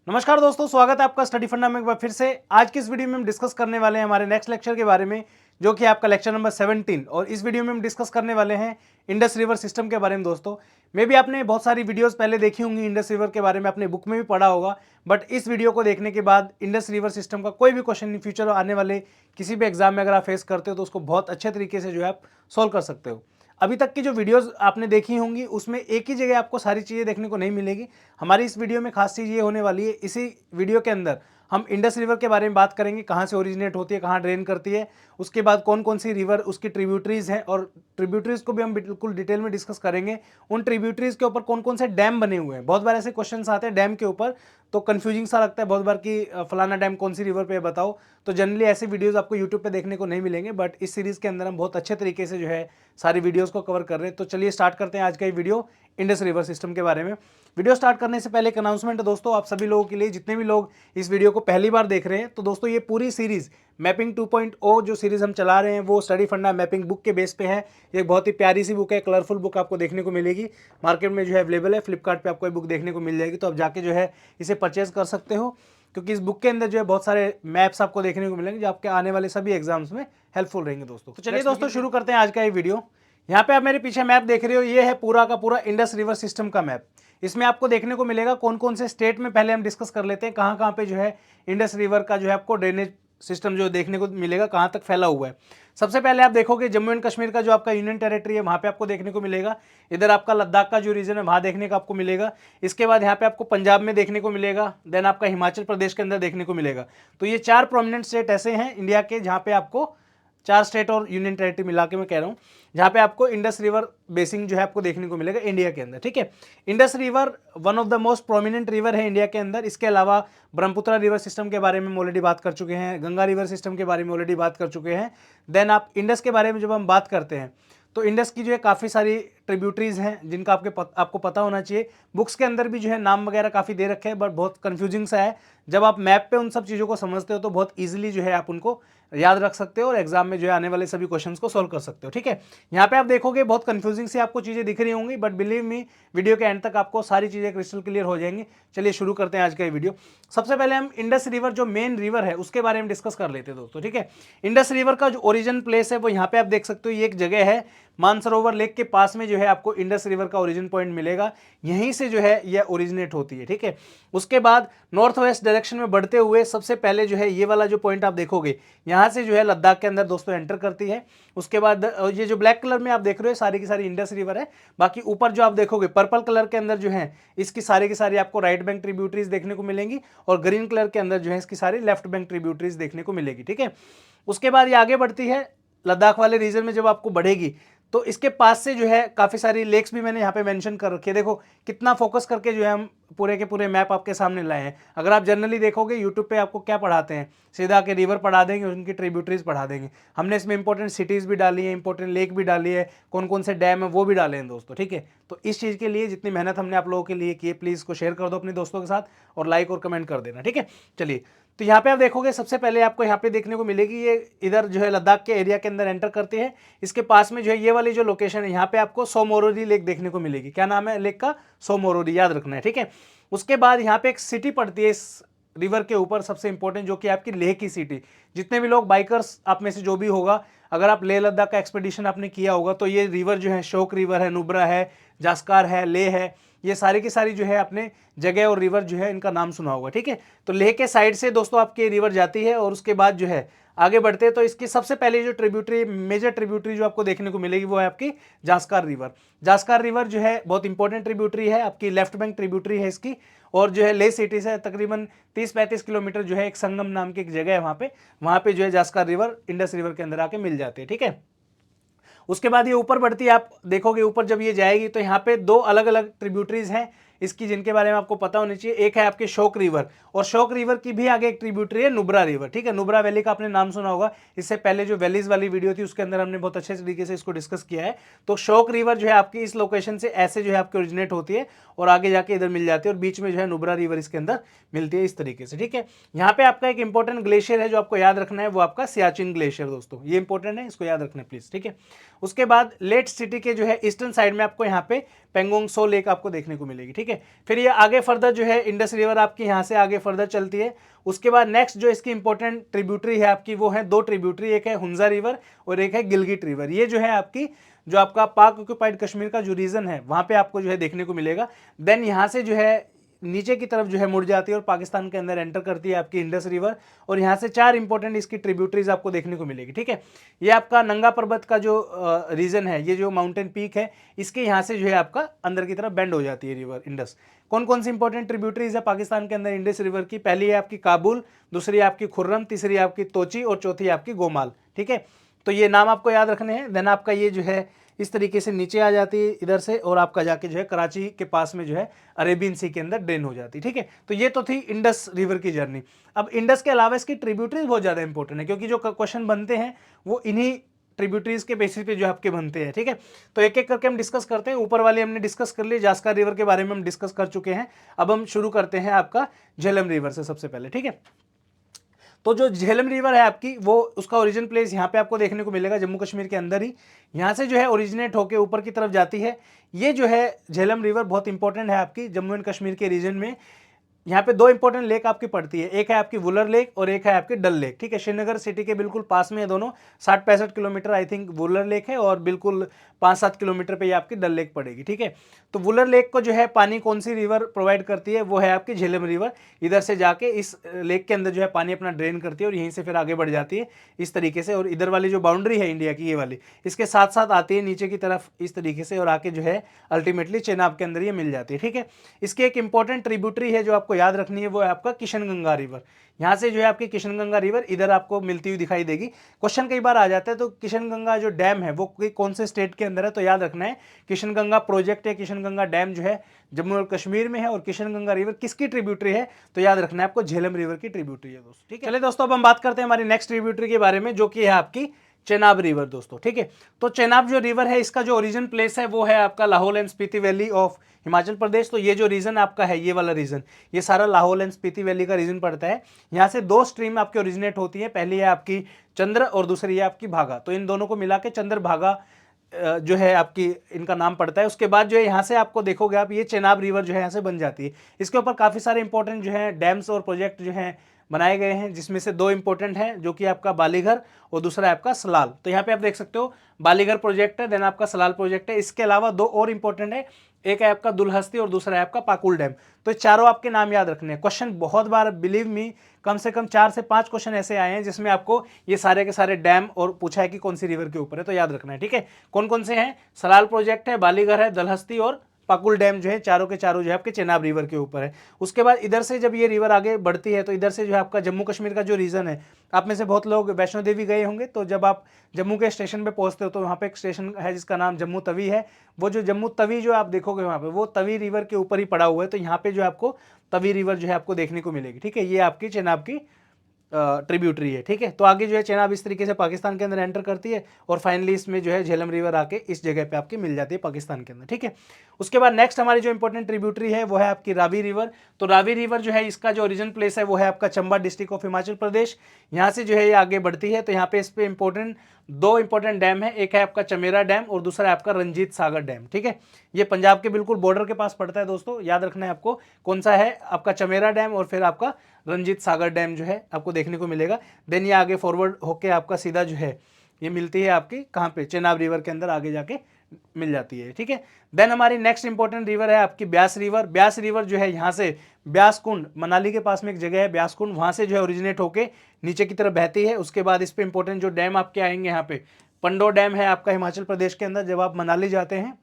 नमस्कार दोस्तों, स्वागत है आपका स्टडी फंडा में एक बार फिर से। आज की इस वीडियो में हम डिस्कस करने वाले हैं हमारे नेक्स्ट लेक्चर के बारे में, जो कि आपका लेक्चर नंबर 17। और इस वीडियो में हम डिस्कस करने वाले हैं इंडस रिवर सिस्टम के बारे में। दोस्तों मे भी आपने बहुत सारी वीडियोस पहले देखी होंगी इंडस रिवर के बारे में, अपने बुक में भी पढ़ा होगा, बट इस वीडियो को देखने के बाद इंडस रिवर सिस्टम का कोई भी क्वेश्चन इन फ्यूचर आने वाले किसी भी एग्जाम में अगर आप फेस करते हो तो उसको बहुत अच्छे तरीके से जो है आप सॉल्व कर सकते हो। अभी तक की जो वीडियोस आपने देखी होंगी उसमें एक ही जगह आपको सारी चीज़ें देखने को नहीं मिलेगी। हमारी इस वीडियो में खास चीज़ ये होने वाली है, इसी वीडियो के अंदर हम इंडस रिवर के बारे में बात करेंगे, कहाँ से ओरिजिनेट होती है, कहाँ ड्रेन करती है, उसके बाद कौन कौन सी रिवर उसकी ट्रिब्यूटरीज हैं, और ट्रिब्यूटरीज को भी हम बिल्कुल डिटेल में डिस्कस करेंगे। उन ट्रिब्यूटरीज के ऊपर कौन कौन से डैम बने हुए हैं। बहुत बार ऐसे क्वेश्चन आते हैं डैम के ऊपर, तो कंफ्यूजिंग सा लगता है बहुत बार कि फलाना डैम कौन सी रिवर पे बताओ। तो जनरली ऐसे वीडियोस आपको यूट्यूब पे देखने को नहीं मिलेंगे, बट इस सीरीज़ के अंदर हम बहुत अच्छे तरीके से जो है सारी वीडियोस को कवर कर रहे हैं। तो चलिए स्टार्ट करते हैं आज का ये वीडियो इंडस रिवर सिस्टम के बारे में। वीडियो स्टार्ट करने से पहले एक अनाउंसमेंट है दोस्तों, आप सभी लोगों के लिए, जितने भी लोग इस वीडियो को पहली बार देख रहे हैं, तो दोस्तों ये पूरी सीरीज़ मैपिंग 2.0 जो सीरीज़ हम चला रहे हैं वो स्टडी फंडा मैपिंग बुक के बेस पे है। एक बहुत ही प्यारी सी बुक है, कलरफुल बुक आपको देखने को मिलेगी, मार्केट में जो है अवेलेबल है, फ्लिपकार्ट पे आपको ये बुक देखने को मिल जाएगी, तो आप जाके जो है इसे परचेज कर सकते हो, क्योंकि इस बुक के अंदर जो है बहुत सारे मैप्स आपको देखने को मिलेंगे जो आपके आने वाले सभी एग्जाम्स में हेल्पफुल रहेंगे दोस्तों। तो चलिए दोस्तों शुरू करते हैं आज का ये वीडियो। यहाँ पे आप मेरे पीछे मैप देख रहे हो, ये है पूरा का पूरा इंडस रिवर सिस्टम का मैप। इसमें आपको देखने को मिलेगा कौन कौन से स्टेट में, पहले हम डिस्कस कर लेते हैं कहाँ कहाँ पे जो है इंडस रिवर का जो है आपको ड्रेनेज सिस्टम जो देखने को मिलेगा, कहाँ तक फैला हुआ है। सबसे पहले आप देखोगे जम्मू एंड कश्मीर का जो आपका यूनियन टेरिटरी है वहाँ पे आपको देखने को मिलेगा। इधर आपका लद्दाख का जो रीजन है वहाँ देखने को आपको मिलेगा। इसके बाद यहाँ पे आपको पंजाब में देखने को मिलेगा, देन आपका हिमाचल प्रदेश के अंदर देखने को मिलेगा। तो ये 4 प्रोमिनेंट स्टेट ऐसे हैं इंडिया के जहाँ पे आपको 4 स्टेट और यूनियन टेरिटरी मिला के मैं कह रहा हूँ, जहाँ पे आपको इंडस रिवर बेसिंग जो है आपको देखने को मिलेगा इंडिया के अंदर। ठीक है, Indus river one of the most prominent river है इंडिया के अंदर। इसके अलावा ब्रह्मपुत्र रिवर सिस्टम के बारे में ऑलरेडी बात कर चुके हैं, गंगा रिवर सिस्टम के बारे में ऑलरेडी बात कर चुके हैं। देन आप इंडस के बारे में जब हम बात करते हैं तो इंडस की जो है काफ़ी सारी ट्रिब्यूटरीज हैं जिनका आपको पता होना चाहिए। बुक्स के अंदर भी जो है नाम वगैरह काफ़ी दे रखे हैं, बट बहुत कन्फ्यूजिंग सा है। जब आप मैप पे उन सब चीज़ों को समझते हो तो बहुत ईजिली जो है आप उनको याद रख सकते हो और एग्जाम में जो है आने वाले सभी क्वेश्चंस को सॉल्व कर सकते हो। ठीक है, यहाँ पे आप देखोगे बहुत कंफ्यूजिंग सी आपको चीज़ें दिख रही होंगी, बट बिलीव मी वीडियो के एंड तक आपको सारी चीज़ें क्रिस्टल क्लियर हो जाएंगी। चलिए शुरू करते हैं आज का ये वीडियो। सबसे पहले हम इंडस रिवर जो मेन रिवर है उसके बारे में डिस्कस कर लेते हैं दोस्तों। ठीक है, इंडस रिवर का जो ओरिजिन प्लेस है वो यहाँ पे आप देख सकते हो, ये एक जगह है मानसरोवर लेक के पास में जो है आपको इंडस रिवर का ओरिजिन पॉइंट मिलेगा, यहीं से जो है यह ओरिजिनेट होती है। ठीक है, उसके बाद नॉर्थ वेस्ट डायरेक्शन में बढ़ते हुए सबसे पहले जो है ये वाला जो पॉइंट आप देखोगे यहाँ से जो है लद्दाख के अंदर दोस्तों एंटर करती है। उसके बाद ये जो ब्लैक कलर में आप देख रहे हो सारी की सारी इंडस रिवर है। बाकी ऊपर जो आप देखोगे पर्पल कलर के अंदर जो है इसकी सारी की सारी आपको राइट बैंक ट्रिब्यूटरीज देखने को मिलेंगी, और ग्रीन कलर के अंदर जो है इसकी सारी लेफ्ट बैंक ट्रिब्यूटरीज देखने को मिलेगी। ठीक है, उसके बाद ये आगे बढ़ती है लद्दाख वाले रीजन में, जब आपको बढ़ेगी तो इसके पास से जो है काफ़ी सारी लेक्स भी मैंने यहाँ पे मेंशन कर रखी है। देखो कितना फोकस करके जो है हम पूरे के पूरे मैप आपके सामने लाए हैं। अगर आप जनरली देखोगे यूट्यूब पे आपको क्या पढ़ाते हैं, सीधा के रिवर पढ़ा देंगे, उनकी ट्रिब्यूटरीज पढ़ा देंगे। हमने इसमें इंपॉर्टेंट सिटीज़ भी डाली है, इंपॉर्टेंट लेक भी डाली है, कौन कौन से डैम है वो भी डाले हैं दोस्तों। ठीक है, तो इस चीज़ के लिए जितनी मेहनत हमने आप लोगों के लिए की है, प्लीज़ इसको शेयर कर दो अपने दोस्तों के साथ और लाइक और कमेंट कर देना। ठीक है, चलिए तो यहाँ पे आप देखोगे सबसे पहले आपको यहाँ पे देखने को मिलेगी, ये इधर जो है लद्दाख के एरिया के अंदर एंटर करती है। इसके पास में जो है ये वाली जो लोकेशन है यहाँ पे आपको सोमोरोरी लेक देखने को मिलेगी। क्या नाम है लेक का? सोमोरोरी, याद रखना है। ठीक है, उसके बाद यहाँ पे एक सिटी पड़ती है इस रिवर के ऊपर, सबसे इंपॉर्टेंट, जो कि आपकी लेह की सिटी। जितने भी लोग बाइकर्स आप में से जो भी होगा, अगर आप लेह लद्दाख का एक्सपेडिशन आपने किया होगा तो ये रिवर जो है शोक रिवर है, नुब्रा है, जास्कार है, लेह है, ये सारी की सारी जो है अपने जगह और रिवर जो है इनका नाम सुना होगा। ठीक है, तो लेह के साइड से दोस्तों आपकी रिवर जाती है, और उसके बाद जो है आगे बढ़ते हैं तो इसकी सबसे पहले जो ट्रिब्यूटरी, मेजर ट्रिब्यूटरी जो आपको देखने को मिलेगी वो है आपकी जास्कार रिवर। जास्कार रिवर जो है बहुत इंपॉर्टेंट ट्रिब्यूटरी है, आपकी लेफ्ट बैंक ट्रिब्यूटरी है इसकी, और जो है लेह सिटी से तकरीबन 30-35 किलोमीटर जो है एक संगम नाम की एक जगह है वहाँ पे जो है जास्कार रिवर इंडस रिवर के अंदर आके मिल जाते हैं। ठीक है, उसके बाद ये ऊपर बढ़ती है, आप देखोगे ऊपर जब ये जाएगी तो यहाँ पे 2 अलग अलग ट्रिब्यूटरीज हैं इसकी, जिनके बारे में आपको पता होनी चाहिए। एक है आपके शोक रिवर, और शोक रिवर की भी आगे एक ट्रिब्यूटरी है नुब्रा रिवर। ठीक है, नुब्रा वैली का आपने नाम सुना होगा, इससे पहले जो वैलीज वाली वीडियो थी उसके अंदर हमने बहुत अच्छे तरीके से इसको डिस्कस किया है। तो शोक रिवर जो है आपकी इस लोकेशन से ऐसे जो है आपकी ओरिजिनेट होती है और आगे जाके इधर मिल जाती है, और बीच में जो है नुब्रा रिवर इसके अंदर मिलती है इस तरीके से। ठीक है, यहाँ पे आपका एक इंपॉर्टेंट ग्लेशियर है जो आपको याद रखना है, वो आपका सियाचिन ग्लेशियर दोस्तों, ये इंपॉर्टेंट है, इसको याद रखना है प्लीज। ठीक है, उसके बाद लेट सिटी के जो है ईस्टर्न साइड में आपको यहाँ पे पेंगोंग सो लेक आपको देखने को मिलेगी, ठीक है। फिर ये आगे फर्दर जो है इंडस रिवर आपकी यहाँ से आगे फर्दर चलती है। उसके बाद नेक्स्ट जो इसकी इंपॉर्टेंट ट्रिब्यूटरी है आपकी वो है 2 ट्रिब्यूटरी, एक है हुंजा रिवर और एक है गिलगिट रिवर। ये जो है आपकी जो आपका पाक ऑक्युपाइड कश्मीर का जो रीजन है वहाँ पे आपको जो है देखने को मिलेगा। देन यहाँ से जो है नीचे की तरफ जो है मुड़ जाती है और पाकिस्तान के अंदर एंटर करती है आपकी इंडस रिवर, और यहाँ से 4 इंपॉर्टेंट इसकी ट्रिब्यूटरीज आपको देखने को मिलेगी, ठीक है। ये आपका नंगा पर्वत का जो रीजन है, ये जो माउंटेन पीक है, इसके यहाँ से जो है आपका अंदर की तरफ बेंड हो जाती है रिवर इंडस। कौन कौन सी इंपॉर्टेंट ट्रिब्यूटरीज है पाकिस्तान के अंदर इंडस रिवर की? पहली है आपकी काबुल, दूसरी आपकी खुर्रम, तीसरी आपकी तोची और चौथी आपकी गोमाल, ठीक है। तो ये नाम आपको याद रखने हैं। देन आपका ये जो है इस तरीके से नीचे आ जाती है इधर से, और आपका जाके जो है कराची के पास में जो है अरेबियन सी के अंदर ड्रेन हो जाती है, ठीक है। तो ये तो थी इंडस रिवर की जर्नी। अब इंडस के अलावा इसकी ट्रिब्यूटरीज बहुत ज़्यादा इंपॉर्टेंट है, क्योंकि जो क्वेश्चन बनते हैं वो इन्हीं ट्रिब्यूटरीज के बेसिस पे जो आपके बनते हैं, ठीक है। तो एक एक करके हम डिस्कस करते हैं। ऊपर वाले हमने डिस्कस कर लिए, जास्कर रिवर के बारे में हम डिस्कस कर चुके हैं। अब हम शुरू करते हैं आपका झेलम रिवर से सबसे पहले, ठीक है। तो जो झेलम रिवर है आपकी, वो उसका ओरिजिन प्लेस यहाँ पे आपको देखने को मिलेगा जम्मू कश्मीर के अंदर ही। यहाँ से जो है ओरिजिनेट होके ऊपर की तरफ जाती है। ये जो है झेलम रिवर बहुत इंपॉर्टेंट है आपकी जम्मू एंड कश्मीर के रीजन में। यहाँ पे 2 इंपॉर्टेंट लेक आपकी पड़ती है, एक है आपकी वुलर लेक और एक है आपकी डल लेक, ठीक है। श्रीनगर सिटी के बिल्कुल पास में है दोनों। 60-65 kilometre I think Wular lake है और बिल्कुल 5-7 किलोमीटर पे ये आपकी डल लेक पड़ेगी, ठीक है। तो वुलर लेक को जो है पानी कौन सी रिवर प्रोवाइड करती है? वो है आपकी झेलम रिवर। इधर से जाके इस लेक के अंदर जो है पानी अपना ड्रेन करती है और यहीं से फिर आगे बढ़ जाती है इस तरीके से, और इधर वाली जो बाउंड्री है इंडिया की, ये वाली इसके साथ साथ आती है नीचे की तरफ इस तरीके से, और आके जो है अल्टीमेटली चेनाब के अंदर ये मिल जाती है, ठीक है। इसकी एक इंपॉर्टेंट ट्रिब्यूटरी है जो आपको याद रखनी है, वो है आपका किशनगंगा रिवर। यहाँ से जो है आपकी किशनगंगा रिवर इधर आपको मिलती हुई दिखाई देगी। क्वेश्चन कई बार आ जाता है, तो किशनगंगा जो डैम है वो कौन से स्टेट के अंदर है? तो याद रखना है किशनगंगा प्रोजेक्ट है, किशनगंगा डैम जो है जम्मू और कश्मीर में है, और किशनगंगा रिवर किसकी ट्रिब्यूटरी है? तो याद रखना है आपको झेलम रिवर की ट्रिब्यूटरी है दोस्तों, ठीक है। चलिए दोस्तों, अब हम बात करते हैं हमारी नेक्स्ट ट्रिब्यूटरी के बारे में, जो कि है आपकी चेनाब रिवर दोस्तों, ठीक है। तो चेनाब जो रिवर है, इसका जो ओरिजिन प्लेस है वो है आपका Lahaul and Spiti valley of Himachal Pradesh. तो ये जो रीजन आपका है, ये वाला रीजन, ये सारा लाहौल एंड स्पीति वैली का रीजन पड़ता है। यहाँ से 2 स्ट्रीम आपके ओरिजिनेट होती है, पहली है आपकी चंद्र और दूसरी है आपकी भागा। तो इन दोनों को मिला के चंद्र भागा जो है आपकी इनका नाम पड़ता है। उसके बाद जो है यहाँ से आपको देखोगे आप, ये चेनाब रिवर जो है यहाँ से बन जाती है। इसके ऊपर काफ़ी सारे इंपॉर्टेंट जो है डैम्स और प्रोजेक्ट जो हैं बनाए गए हैं, जिसमें से 2 इंपॉर्टेंट हैं, जो कि आपका बालीघर और दूसरा है आपका सलाल। तो यहाँ पे आप देख सकते हो बालीघर प्रोजेक्ट है, देन आपका सलाल प्रोजेक्ट है। इसके अलावा 2 और इंपॉर्टेंट है, एक है आपका दुलहस्ती और दूसरा है आपका पाकुल डैम। तो चारों आपके नाम याद रखने हैं। क्वेश्चन बहुत बार, बिलीव मी, कम से कम 4 से 5 क्वेश्चन ऐसे आए हैं जिसमें आपको ये सारे के सारे डैम और पूछा है कि कौन सी रिवर के ऊपर है, तो याद रखना है, ठीक है। कौन कौन से हैं? सलाल प्रोजेक्ट है, बालीघर है, दलहस्ती और पाकुल डैम जो है, चारों के चारों जो है आपके चेनाब रिवर के ऊपर है। उसके बाद इधर से जब ये रिवर आगे बढ़ती है, तो इधर से जो है आपका जम्मू कश्मीर का जो रीजन है, आप में से बहुत लोग वैष्णो देवी गए होंगे, तो जब आप जम्मू के स्टेशन पे पहुंचते हो तो वहाँ पे एक स्टेशन है जिसका नाम जम्मू तवी है। वो जो जम्मू तवी जो आप देखोगे वहाँ पे, वो तवी रिवर के ऊपर ही पड़ा हुआ है। तो यहाँ पे जो आपको तवी रिवर जो है आपको देखने को मिलेगी, ठीक है। ये आपकी चेनाब की ट्रिब्यूटरी है, ठीक है। तो आगे जो है चेनाब इस तरीके से पाकिस्तान के अंदर एंटर करती है, और फाइनली इसमें जो है झेलम रिवर आके इस जगह पे आपकी मिल जाती है पाकिस्तान के अंदर, ठीक है। उसके बाद नेक्स्ट हमारी जो इंपॉर्टेंट ट्रिब्यूटरी है वो है आपकी रावी रिवर। तो रावी रिवर जो है, इसका जो ओरिजिन प्लेस है वो है आपका चंबा डिस्ट्रिक्ट ऑफ हिमाचल प्रदेश। यहाँ से जो है ये आगे बढ़ती है। तो यहाँ पे इस पे इंपॉर्टेंट 2 इंपॉर्टेंट डैम है, एक है आपका चमेरा डैम और दूसरा है आपका रंजीत सागर डैम, ठीक है। ये पंजाब के बिल्कुल बॉर्डर के पास पड़ता है दोस्तों, याद रखना है आपको कौन सा है, आपका चमेरा डैम और फिर आपका रंजीत सागर डैम जो है आपको देखने को मिलेगा। देन ये आगे फॉरवर्ड होके आपका सीधा जो है ये मिलती है आपकी कहाँ पे, चेनाब रिवर के अंदर आगे जाके मिल जाती है, ठीक है। देन हमारी नेक्स्ट इंपॉर्टेंट रिवर है आपकी ब्यास रिवर। ब्यास रिवर जो है यहाँ से ब्यास कुंड, मनाली के पास में एक जगह है ब्यास कुंड, वहाँ से जो है ओरिजिनेट होके नीचे की तरफ बहती है। उसके बाद इस पे इंपॉर्टेंट जो डैम आपके आएंगे, यहाँ पे पंडो डैम है आपका हिमाचल प्रदेश के अंदर। जब आप मनाली जाते हैं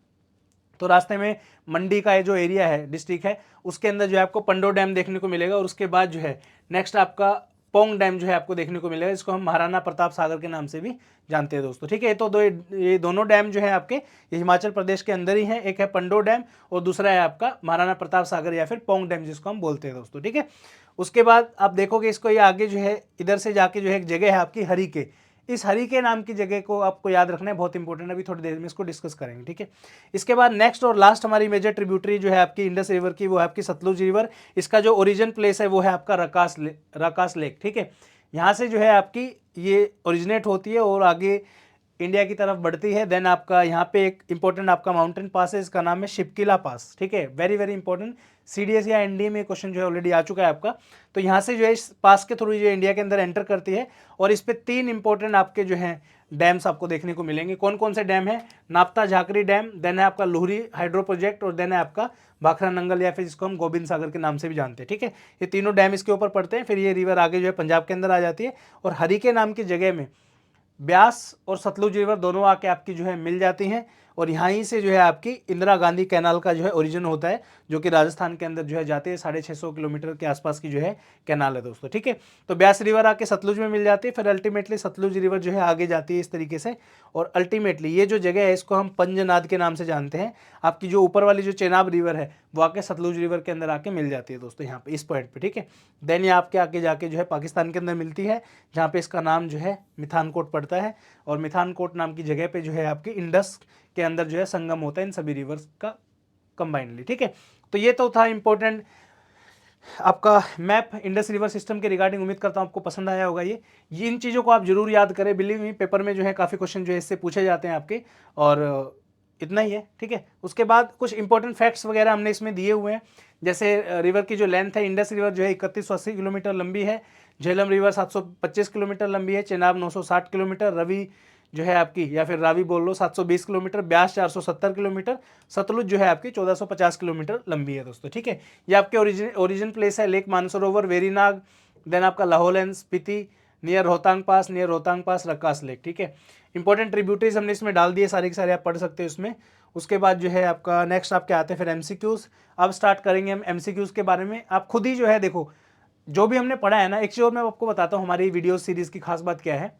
तो रास्ते में मंडी का जो एरिया है, डिस्ट्रिक्ट है, उसके अंदर जो है आपको पंडो डैम देखने को मिलेगा। और उसके बाद जो है नेक्स्ट आपका पोंग डैम जो है आपको देखने को मिलेगा, जिसको हम महाराणा प्रताप सागर के नाम से भी जानते हैं दोस्तों, ठीक है। तो ये दोनों डैम जो है आपके ये हिमाचल प्रदेश के अंदर ही हैं, एक है पंडो डैम और दूसरा है आपका महाराणा प्रताप सागर या फिर पोंग डैम जिसको हम बोलते हैं दोस्तों, ठीक है। उसके बाद आप देखोगे इसको, ये आगे जो है इधर से जाके जो है एक जगह है आपकी हरिके। इस हरिके नाम की जगह को आपको याद रखना है, बहुत इंपॉर्टेंट है, अभी थोड़ी देर में इसको डिस्कस करेंगे, ठीक है। इसके बाद नेक्स्ट और लास्ट हमारी मेजर ट्रिब्यूटरी जो है आपकी इंडस रिवर की, वो है आपकी सतलुज रिवर। इसका जो ओरिजिन प्लेस है वो है आपका रकास लेक, ठीक है। यहाँ से जो है आपकी ये ओरिजिनेट होती है और आगे इंडिया की तरफ बढ़ती है। देन आपका यहाँ पे एक इंपॉर्टेंट आपका माउंटेन पास है, इसका नाम है शिपकिला पास, ठीक है, वेरी वेरी इंपॉर्टेंट। सीडीएस या एनडीए में क्वेश्चन जो है ऑलरेडी आ चुका है आपका। तो यहाँ से जो है इस पास के थ्रू जो इंडिया के अंदर एंटर करती है, और इस पे 3 इंपॉर्टेंट आपके जो हैं डैम्स आपको देखने को मिलेंगे। कौन कौन से डैम है? नाप्ता झाकरी डैम, देन है आपका लुहरी हाइड्रो प्रोजेक्ट, और देन है आपका भाखरा नंगल या फिर जिसको हम गोबिंद सागर के नाम से भी जानते हैं, ठीक है। ये तीनों डैम इसके ऊपर पड़ते हैं। फिर ये रिवर आगे जो है पंजाब के अंदर आ जाती है, और हरिके नाम की जगह में ब्यास और सतलुज रिवर दोनों आके आपकी जो है मिल जाती हैं, और यहाँ ही से जो है आपकी इंदिरा गांधी कैनाल का जो है ओरिजिन होता है, जो कि राजस्थान के अंदर जो है जाते हैं। 650 किलोमीटर के आसपास की जो है कैनाल है दोस्तों, ठीक है। तो ब्यास रिवर आके सतलुज में मिल जाती है, फिर अल्टीमेटली सतलुज रिवर जो है आगे जाती है इस तरीके से, और अल्टीमेटली ये जो जगह है इसको हम पंजनाद के नाम से जानते हैं। आपकी जो ऊपर वाली जो चेनाब रिवर है वो आके सतलुज रिवर के अंदर आके मिल जाती है दोस्तों, यहाँ पे इस पॉइंट पे, ठीक है। देन ये आपके आगे जाके जो है पाकिस्तान के अंदर मिलती है, जहाँ पे इसका नाम जो है मिथानकोट पड़ता है, और मिथानकोट नाम की जगह पे जो है आपकी इंडस के अंदर जो है संगम होता है इन सभी रिवर्स का कंबाइनली, ठीक है। तो ये तो था इंपॉर्टेंट आपका मैप इंडस रिवर सिस्टम के रिगार्डिंग। उम्मीद करता हूँ आपको पसंद आया होगा। ये इन चीज़ों को आप जरूर याद करें, बिलीव मी पेपर में जो है काफ़ी क्वेश्चन जो है इससे पूछे जाते हैं आपके, और इतना ही है, ठीक है। उसके बाद कुछ इंपॉर्टेंट फैक्ट्स वगैरह हमने इसमें दिए हुए हैं, जैसे रिवर की जो लेंथ है, इंडस रिवर जो है 3180 किलोमीटर लंबी है, झेलम रिवर 725 किलोमीटर लंबी है, चेनाब 960 किलोमीटर, रवि जो है आपकी या फिर रावी बोल लो 720 किलोमीटर, ब्यास 470 किलोमीटर, सतलुज जो है आपकी 1450 किलोमीटर लंबी है दोस्तों, ठीक है। ये आपके ओरिजिन प्लेस है लेक मानसरोवर, वेरीनाग, देन आपका Lahaul and Spiti, near Rohtang pass, Rakkas lake, ठीक है। इंपॉर्टेंट ट्रिब्यूटरीज हमने इसमें डाल दिए, सारे के सारे आप पढ़ सकते हैं उसमें। उसके बाद जो है आपका नेक्स्ट आपके आते हैं फिर एमसीक्यूज। अब स्टार्ट करेंगे हम एमसीक्यूज के बारे में। आप खुद ही जो है देखो, जो भी हमने पढ़ा है ना, एक चीज़ और मैं आपको बताता हूँ, हमारी वीडियो सीरीज की खास बात क्या है,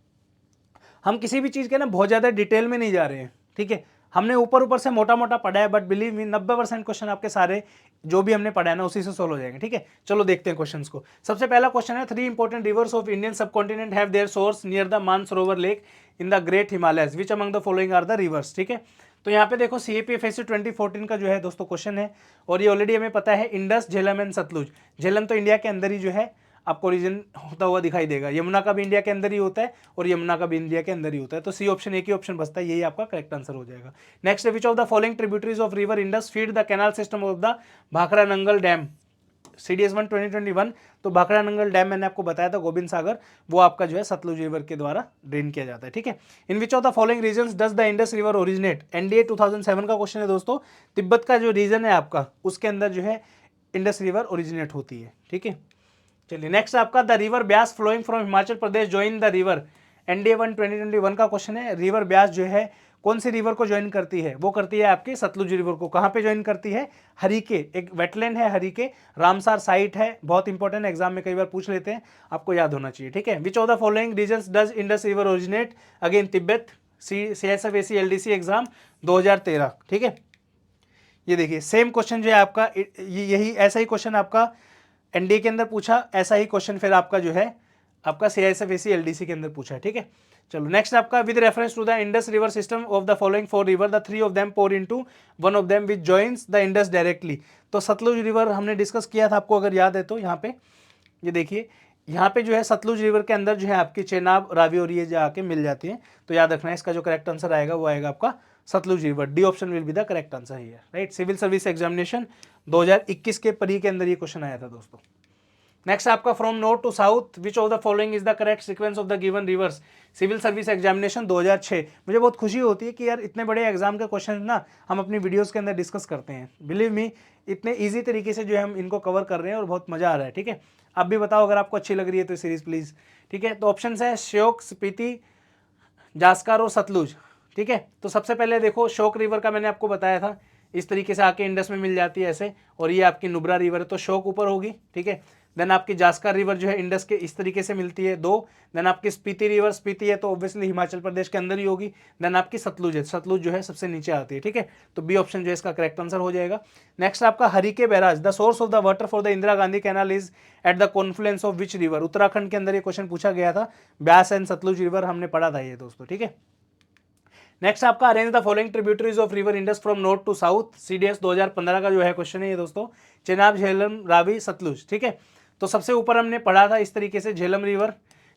हम किसी भी चीज़ के ना बहुत ज़्यादा डिटेल में नहीं जा रहे हैं, ठीक है। हमने ऊपर ऊपर से मोटा मोटा पढ़ा है, बट बिलीव मी 90% क्वेश्चन आपके सारे जो भी हमने पढ़ा है ना उसी से सोल्व हो जाएंगे, ठीक है। चलो देखते हैं क्वेश्चंस को। सबसे पहला क्वेश्चन है, 3 important rivers of Indian subcontinent have their source near the Mansarovar lake in the great Himalayas, which among the following are the rivers, ठीक है। तो यहाँ पे देखो CAPFSC 2014 का जो है दोस्तों क्वेश्चन है, और ये ऑलरेडी हमें पता है, इंडस, झेलम एंड सतलुज। झेलम तो इंडिया के अंदर ही जो है आपको ओरिजिन होता हुआ दिखाई देगा, यमुना का भी इंडिया के अंदर ही होता है, और यमुना का भी इंडिया के अंदर ही होता है। तो सी ऑप्शन, एक ही ऑप्शन बचता है, यही आपका करेक्ट आंसर हो जाएगा। Next, which of the following tributaries of river Indus feed the canal system of the Bhakra Nangal dam, CDS1 2021। तो भाखरा नंगल डैम मैंने आपको बताया था, गोबिंद सागर, वो आपका जो है सतलुज रिवर के द्वारा ड्रेन किया जाता है, ठीक है। In which of the following regions does the Indus river originate, NDA 2007 का क्वेश्चन है दोस्तों। तिब्बत का जो रीजन है आपका, उसके अंदर जो है इंडस रिवर ओरिजिनेट होती है, ठीक है। चलिए नेक्स्ट आपका, the river Beas flowing from Himachal Pradesh join the river, NDA 1 2021 का क्वेश्चन है। रिवर ब्यास जो है कौन सी रिवर को ज्वाइन करती है? वो करती है आपकी सतलुज रिवर को। कहाँ पे ज्वाइन करती है? हरिके, एक वेटलैंड है हरिके, रामसार साइट है, बहुत इंपॉर्टेंट, एग्जाम में कई बार पूछ लेते हैं, आपको याद होना चाहिए, ठीक है। Which of the following regions does Indus river originate, again Tibet, CSFAC LDC exam 2013, ठीक है। ये देखिए सेम क्वेश्चन जो है आपका, यही ऐसा ही क्वेश्चन आपका NDA के अंदर पूछा, ऐसा ही क्वेश्चन फिर आपका जो है आपका CSFAC LDC के अंदर पूछा है, ठीक है। चलो नेक्स्ट आपका, with reference to the Indus river system of the following 4 river, the 3 of them pour into one of them which joins the Indus directly. तो सतलुज रिवर हमने डिस्कस किया था, आपको अगर याद है तो। यहाँ पे ये देखिए, यहाँ पे जो है सतलुज रिवर के अंदर जो है आपकी चेनाब, रावी और ये जाके मिल जाती है। तो याद रखना है, इसका जो करेक्ट आंसर आएगा वो आएगा आपका Sutlej river. D option will be the correct answer here, right. Civil service examination 2021 के परी के अंदर ये क्वेश्चन आया था दोस्तों। नेक्स्ट आपका, from north to south which of the following is the correct sequence of the given rivers, civil service examination 2006। मुझे बहुत खुशी होती है कि यार इतने बड़े एग्जाम के क्वेश्चन ना हम अपनी वीडियोस के अंदर डिस्कस करते हैं। बिलीव मी, इतने इजी तरीके से जो है हम इनको कवर कर रहे हैं और बहुत मजा आ रहा है, ठीक है। आप भी बताओ अगर आपको अच्छी लग रही है तो सीरीज प्लीज, ठीक है। तो ऑप्शन है श्योक, स्पीति, जास्कर और सतलुज, ठीक है। तो सबसे पहले देखो, शोक रिवर का मैंने आपको बताया था, इस तरीके से आके इंडस में मिल जाती है ऐसे, और ये आपकी नुब्रा रिवर है, तो शोक ऊपर होगी, ठीक है। देन आपकी जास्कर रिवर जो है इंडस के इस तरीके से मिलती है 2। देन आपकी स्पीति रिवर, स्पीति है तो ऑब्वियसली हिमाचल प्रदेश के अंदर ही होगी। देन आपकी सतलुज है, सतलुज जो है सबसे नीचे आती है, ठीक है। तो बी ऑप्शन जो है इसका करेक्ट आंसर हो जाएगा। नेक्स्ट आपका, Harike barrage, the source of the water for the Indira Gandhi canal is at the Confluence of which river. Uttarakhand के अंदर ये क्वेश्चन पूछा गया था, ब्यास एंड सतलुज रिवर हमने पढ़ा था ये दोस्तों, ठीक है। नेक्स्ट आपका, arrange the following tributaries of river Indus from north to south, CDS 2015 का जो है क्वेश्चन है ये दोस्तों। चेनाब, झेलम, रावी, सतलुज, ठीक है। तो सबसे ऊपर हमने पढ़ा था इस तरीके से झेलम रिवर,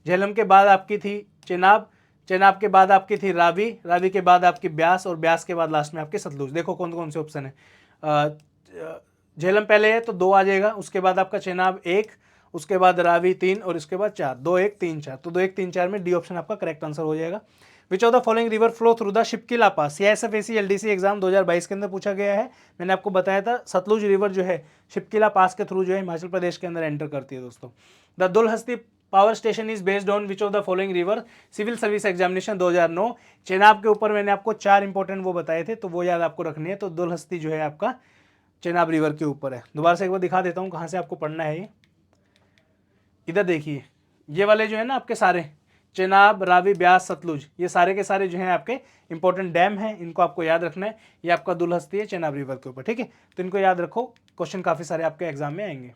झेलम के बाद आपकी थी चेनाब, चेनाब के बाद आपकी थी रावी, रावी के बाद आपकी ब्यास, और ब्यास के बाद लास्ट में आपके सतलुज। देखो कौन कौन से ऑप्शन है। झेलम पहले है तो 2 आ जाएगा, उसके बाद आपका चेनाब 1, उसके बाद रावी 3 और उसके बाद 4, 2 1 3 4। तो 2 1 3 4 में डी ऑप्शन आपका करेक्ट आंसर हो जाएगा। विच of the following river flow through the Shipki La pass. CISF LDC exam 2022 के अंदर पूछा गया है। मैंने आपको बताया था सतलुज रिवर जो है शिपकिला पास के थ्रू जो है हिमाचल प्रदेश के अंदर एंटर करती है दोस्तों। The Dulhasti power station is based on which of the following river. Civil service examination 2009। Chenab के ऊपर मैंने आपको 4 इंपॉर्टेंट वो बताए थे, तो वो याद आपको रखनी है। तो दुलहस्ती जो है आपका चेनाब रिवर के ऊपर है। दोबारा से एक बार दिखा देता हूँ कहाँ से आपको पढ़ना है। ये इधर देखिए, ये वाले जो है ना आपके सारे चेनाब, रावी, ब्यास, सतलुज, ये सारे के सारे जो हैं आपके इंपॉर्टेंट डैम हैं, इनको आपको याद रखना है। ये आपका दुलहस्ती है चेनाब रिवर के ऊपर, ठीक है। तो इनको याद रखो, क्वेश्चन काफ़ी सारे आपके एग्जाम में आएंगे।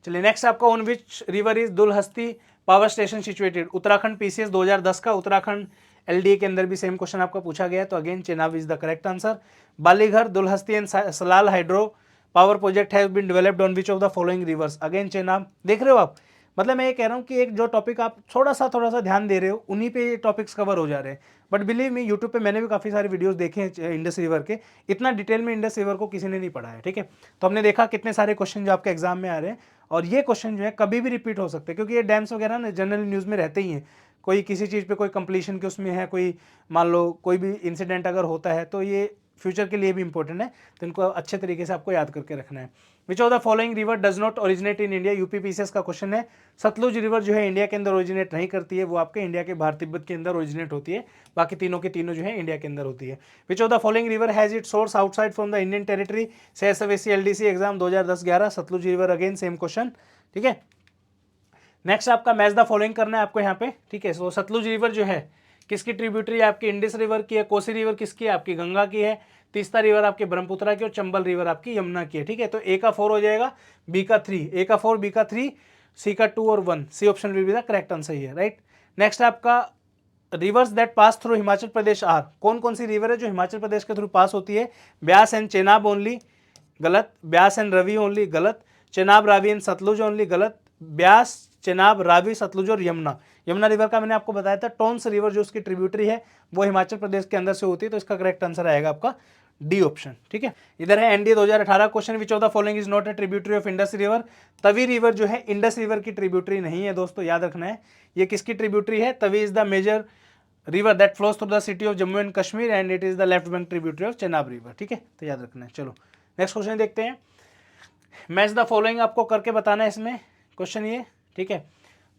चलिए नेक्स्ट आपका on which river is Dulhasti power station situated. Uttarakhand PCS 2010 का उत्तराखंड LDA के अंदर भी सेम क्वेश्चन आपका पूछा गया है। तो again Chenab is the correct answer. Baglihar, Dulhasti and Salal hydro power project has been developed on which of the following rivers. Again Chenab. देख रहे हो आप, मतलब मैं ये कह रहा हूँ कि एक जो टॉपिक आप थोड़ा सा ध्यान दे रहे हो, उन्हीं पे ये टॉपिक्स कवर हो जा रहे हैं। बट बिलीव मी, यूट्यूब पे मैंने भी काफ़ी सारे वीडियोस देखे हैं इंडस रिवर के। इतना डिटेल में इंडस रिवर को किसी ने नहीं पढ़ा है, ठीक है। तो हमने देखा कितने सारे क्वेश्चन जो आपके एग्जाम में आ रहे हैं, और ये क्वेश्चन जो है कभी भी रिपीट हो सकते हैं, क्योंकि ये डैम्स वगैरह ना जनरल न्यूज़ में रहते ही हैं। कोई किसी चीज़ पे कोई कंप्लीशन के उसमें है, कोई मान लो कोई भी इंसिडेंट अगर होता है तो ये फ्यूचर के लिए भी इंपॉर्टेंट है। तो इनको अच्छे तरीके से आपको याद करके रखना है। Which of the following river does not originate in India. UP PCS का क्वेश्चन है। सतलुज रिवर जो है इंडिया के अंदर ओरिजिनेट नहीं करती है, वो आपके इंडिया के भारत तिब्बत के अंदर ओरिजिनेट होती है। बाकी तीनों के तीनों जो है इंडिया के अंदर होती है। Which of the following river has it source outside from the Indian territory. CISF LDC exam 2010-11 Sutlej river, again same question, ठीक है। नेक्स्ट आपका मैच द फॉलोइंग करना है आपको यहाँ पे, ठीक है। सो सतलुज रिवर जो है किसकी ट्रिब्यूटरी है आपकी, इंडस रिवर की है। कोसी रिवर किसकी है आपकी, गंगा की है। तीस्ता रिवर आपकी ब्रह्मपुत्रा की, और चंबल रिवर आपकी यमुना की है, ठीक है। तो A का 4 हो जाएगा, B का 3, A का 4, B का 3, C का 2 और 1। C option will be the correct answer है, राइट। नेक्स्ट आपका rivers that pass through Himachal Pradesh are. कौन कौन सी रिवर है जो हिमाचल प्रदेश के थ्रू पास होती है। ब्यास एंड चेनाब ओनली, गलत। ब्यास एंड रवि ओनली, गलत। चेनाब, रावी एंड सतलुज ओनली, गलत। ब्यास, चेनाब, रावी, सतलुज और यमुना। यमुना रिवर का मैंने आपको बताया था टोन्स रिवर जो उसकी ट्रिब्यूटरी है वो हिमाचल प्रदेश के अंदर से होती है। तो इसका करेक्ट आंसर आएगा आपका डी ऑप्शन, ठीक है। इधर है NDA 2018 question, which of the following is not a tributary of Indus river. Tawi river जो है इंडस रिवर की ट्रिब्यूटरी नहीं है दोस्तों, याद रखना है। ये किसकी ट्रिब्यूटरी है, Tawi is the major river that flows through the city of Jammu and Kashmir and it is the left bank tributary of Chenab river, ठीक है। तो याद रखना है। चलो नेक्स्ट क्वेश्चन देखते हैं। मैच द फॉलोइंग आपको करके बताना है इसमें क्वेश्चन ये, ठीक है।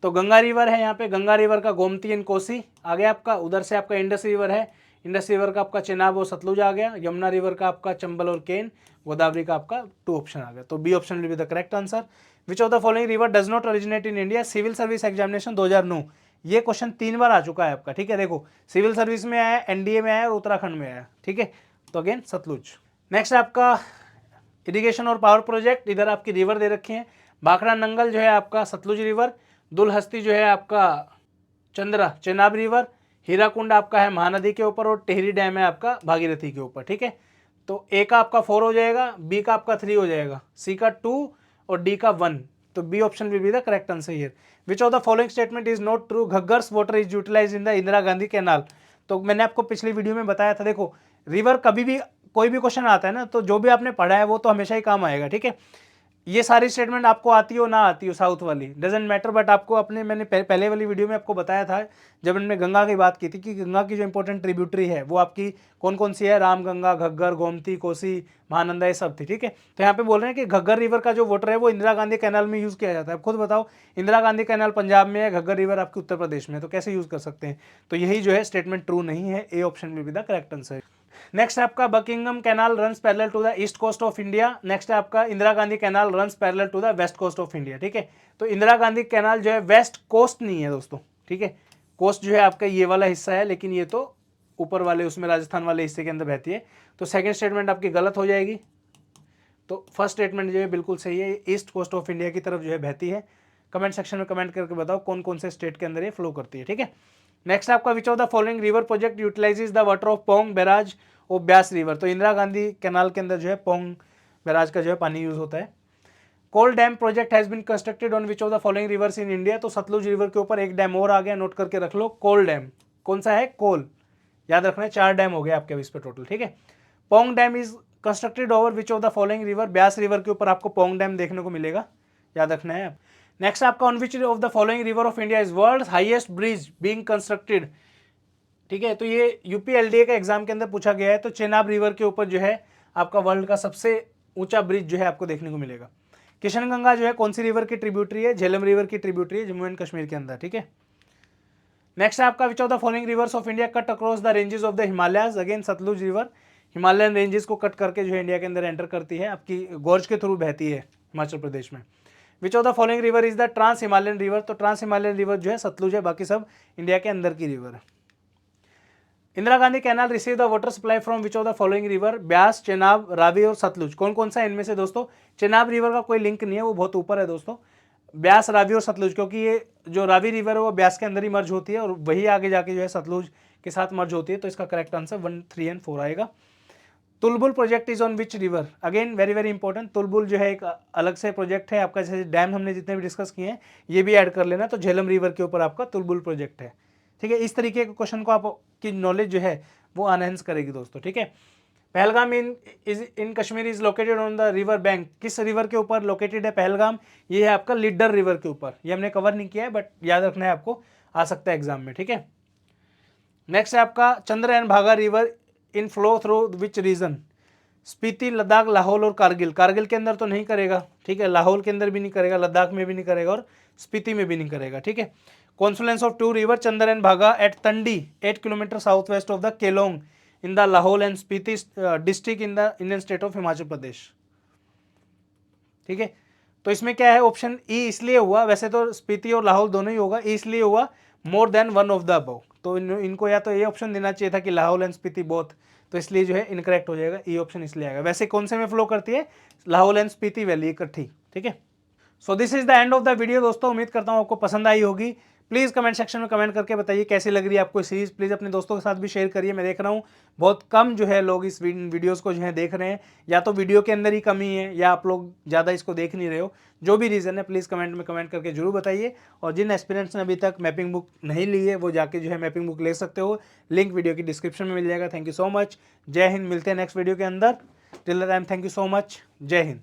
तो गंगा रिवर है यहाँ पे, गंगा रिवर का गोमती एंड कोसी आ गया आपका। उधर से आपका इंडस रिवर है, इंडस रिवर का आपका चेनाब और सतलुज आ गया। यमुना रिवर का आपका चंबल और केन। गोदावरी का आपका 2 ऑप्शन आ गया। तो B option will be the correct answer. Which of the following river does not originate in India. Civil service examination 2009, ये क्वेश्चन 3 बार आ चुका है आपका, ठीक है। देखो सिविल सर्विस में आया, NDA में आया और उत्तराखंड में आया, ठीक है। तो अगेन सतलुज। नेक्स्ट आपका इरिगेशन और पावर प्रोजेक्ट, इधर आपकी रिवर दे रखे हैं। भाखड़ा नंगल जो है आपका सतलुज रिवर, दुलहस्ती जो है आपका चंद्रा चेनाब रिवर, हीराकुंड आपका है महानदी के ऊपर, और टिहरी डैम है आपका भागीरथी के ऊपर, ठीक है। तो A का आपका 4 हो जाएगा, B का आपका 3 हो जाएगा, C का 2 और D का 1। तो B option will be the correct answer here. Which of the following statement is not true. Ghaggar's water is utilize in the Indira Gandhi canal. तो मैंने आपको पिछली वीडियो में बताया था, देखो रिवर कभी भी कोई भी क्वेश्चन आता है ना, तो जो भी आपने पढ़ा है वो तो हमेशा ही काम आएगा, ठीक है। ये सारी स्टेटमेंट आपको आती हो ना आती हो, साउथ वाली डजेंट मैटर, बट आपको अपने मैंने पहले वाली वीडियो में आपको बताया था जब हमने गंगा की बात की थी कि गंगा की जो इंपॉर्टेंट ट्रिब्यूटरी है वो आपकी कौन कौन सी है, रामगंगा, घग्गर, गोमती, कोसी, महानंदा, ये सब थी, ठीक है। तो यहाँ पे बोल रहे हैं कि घग्गर रिवर का जो वाटर है वो इंदिरा गांधी कैनाल में यूज़ किया जाता है। अब खुद बताओ, इंदिरा गांधी कैनाल पंजाब में है, घग्गर रिवर आपकी उत्तर प्रदेश में है, तो कैसे यूज़ कर सकते हैं। तो यही जो है स्टेटमेंट ट्रू नहीं है। A ऑप्शन में भी द करेक्ट आंसर। नेक्स्ट आपका Buckingham canal runs parallel to the east coast of India. Next आपका Indira Gandhi canal runs parallel to the west coast of India, ठीक है। तो इंदिरा गांधी कैनाल जो है वेस्ट कोस्ट नहीं है दोस्तों, ठीक है। कोस्ट जो है आपका ये वाला हिस्सा है, लेकिन ये तो ऊपर वाले उसमें राजस्थान वाले हिस्से के अंदर बहती है। तो सेकंड स्टेटमेंट आपकी गलत हो जाएगी। तो फर्स्ट स्टेटमेंट जो है बिल्कुल सही है, ईस्ट कोस्ट ऑफ इंडिया की तरफ जो है बहती है। कमेंट सेक्शन में कमेंट करके बताओ कौन कौन से स्टेट के अंदर ये फ्लो करती है, ठीक है। नेक्स्ट आपका which of the following river project utilises the water of Pong barrage और ब्यास रिवर। तो इंदिरा गांधी कैनाल के अंदर जो है पोंग बैराज का जो है पानी यूज होता है। Kol dam project has been constructed on which of the following rivers in India. तो सतलुज रिवर के ऊपर एक डैम और आ गया, नोट करके रख लो, कोल डैम। कौन सा है, कोल, याद रखना है। 4 डैम हो गए आपके अब इस पे टोटल, ठीक है। Pong dam is constructed over which of the following river, Beas river के ऊपर आपको पोंग डैम देखने को मिलेगा, याद रखना है। नेक्स्ट आपका on which of the following river of India is world highest bridge being constructed, ठीक है। तो ये यूपीएलडीए का एग्जाम के अंदर पूछा गया है। तो चेनाब रिवर के ऊपर जो है आपका वर्ल्ड का सबसे ऊंचा ब्रिज जो है आपको देखने को मिलेगा। किशनगंगा जो है कौन सी रिवर की ट्रिब्यूटरी है, झेलम रिवर की ट्रिब्यूटरी है, जम्मू एंड कश्मीर के अंदर, ठीक है। नेक्स्ट है आपका which of the following rivers of India cut across the ranges of the Himalayas, again Sutlej river Himalayan ranges को कट करके जो है इंडिया के अंदर एंटर करती है, आपकी गोर्ज के थ्रू बहती है हिमाचल प्रदेश में। Which of the following river is the trans Himalayan river, तो ट्रांस हिमालयन रिवर जो है सतलुज है, बाकी सब इंडिया के अंदर की रिवर है। Indira Gandhi canal receive the water supply from which of the following river, Beas, Chenab, Ravi और सतलुज, कौन कौन सा इनमें से दोस्तों। चेनाब रिवर का कोई लिंक नहीं है, वो बहुत ऊपर है दोस्तों। ब्यास, रावी और सतलुज, क्योंकि ये जो रावी रिवर है वो ब्यास के अंदर ही मर्ज होती है और वही आगे जाके जो है सतलुज के साथ मर्ज होती है, तो इसका करेक्ट आंसर 1, 3 और 4 आएगा। Tulbul project is on which river, again very very important, Tulbul जो है एक अलग से प्रोजेक्ट है आपका, जैसे डैम हमने जितने भी डिस्कस किए हैं ये भी ऐड कर लेना। तो झेलम रिवर के ऊपर आपका तुलबुल प्रोजेक्ट है, ठीक है। इस तरीके के क्वेश्चन को आपकी नॉलेज जो है वो एनहेंस करेगी दोस्तों, ठीक है। Pahalgam in Kashmir is located on the river bank, किस रिवर के ऊपर लोकेटेड है पहलगाम, ये है आपका लिडर रिवर के ऊपर। ये हमने कवर नहीं किया है बट याद रखना है आपको, आ सकता है एग्जाम में, ठीक है। नेक्स्ट है आपका चंद्रयान भागा river in flow through which region, Spiti, Ladakh, Lahaul और कारगिल। कारगिल के अंदर तो नहीं करेगा, ठीक है, लाहौल के अंदर भी नहीं करेगा, लद्दाख में भी नहीं करेगा और स्पीति में भी नहीं करेगा, ठीक है। Confluence of 2 river Chandra and Bhaga at Tandi 8 kilometre south west of the Keylong in the Lahaul and Spiti district in the Indian state of Himachal Pradesh, ठीक है। तो इसमें क्या है, ऑप्शन ई इसलिए हुआ, वैसे तो स्पीति और लाहौल दोनों ही होगा, ई इसलिए हुआ more than one of the above, तो इनको या तो ये ऑप्शन देना चाहिए था कि लाहौल एंड स्पीति बोथ, तो इसलिए जो है इनकरेक्ट हो जाएगा, ई ऑप्शन इसलिए आएगा। वैसे कौन से में फ्लो करती है, लाहौल एंड स्पीति वैली इकट्ठी, ठीक है। So this is the end of the video दोस्तों, उम्मीद करता हूँ आपको पसंद आई होगी। प्लीज़ कमेंट सेक्शन में कमेंट करके बताइए कैसी लग रही है आपको सीरीज। प्लीज़ अपने दोस्तों के साथ भी शेयर करिए। मैं देख रहा हूँ बहुत कम जो है लोग इस वीडियोस को जो है देख रहे हैं, या तो वीडियो के अंदर ही कमी है या आप लोग ज़्यादा इसको देख नहीं रहे हो, जो भी रीज़न है प्लीज़ कमेंट में कमेंट करके जरूर बताइए। और जिन एस्पिरेंट्स ने अभी तक मैपिंग बुक नहीं ली है वो जाके जो है मैपिंग बुक ले सकते हो, लिंक वीडियो की डिस्क्रिप्शन में मिल जाएगा। थैंक यू सो मच, जय हिंद, मिलते हैं नेक्स्ट वीडियो के अंदर। Till the time thank you so much, जय हिंद।